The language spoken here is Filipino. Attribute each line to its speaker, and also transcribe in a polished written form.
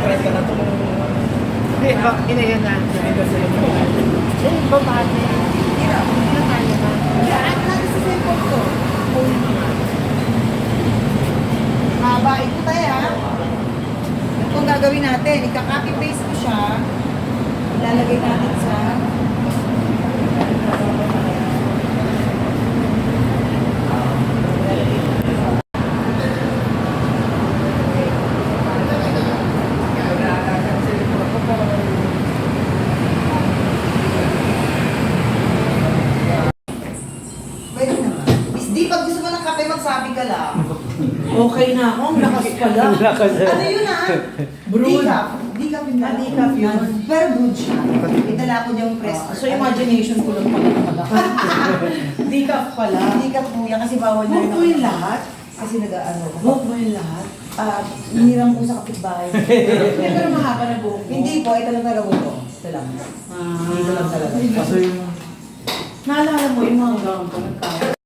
Speaker 1: Press ka na ito. Hindi, inayan na. Eh, babate.
Speaker 2: Hirap. Nakaya ba? Lahat na sa cellphone ko. Haba. Ito tayo ha. Ito ang gagawin natin. Ika-copy paste ko siya. Ilalagay natin sa pwede naman. Miss D, pag gusto mo ng kape, magsabi ka lang.
Speaker 3: Okay na ako, ang lakas pala.
Speaker 2: Ano yun ah?
Speaker 3: Brood.
Speaker 2: Decaf. Decaf yun.
Speaker 3: Decaf yun.
Speaker 2: Pero brood siya. Itala ko yung press.
Speaker 3: So imagination ko lang pala nakalakad. Decaf pala.
Speaker 2: Decaf po yan kasi bawal na
Speaker 3: Huwag mo yung lahat.
Speaker 2: Kasi nag-ano.
Speaker 3: Huwag mo yung lahat.
Speaker 2: Hiniram po sa kapitbahay.
Speaker 3: Pero mahaba na buhok mo.
Speaker 2: Hindi po, ito lang talaga po. Ito lang. Dito lang talaga.
Speaker 3: Kaso yung... Naalala mo yung mga gawin ko nagkakaroon.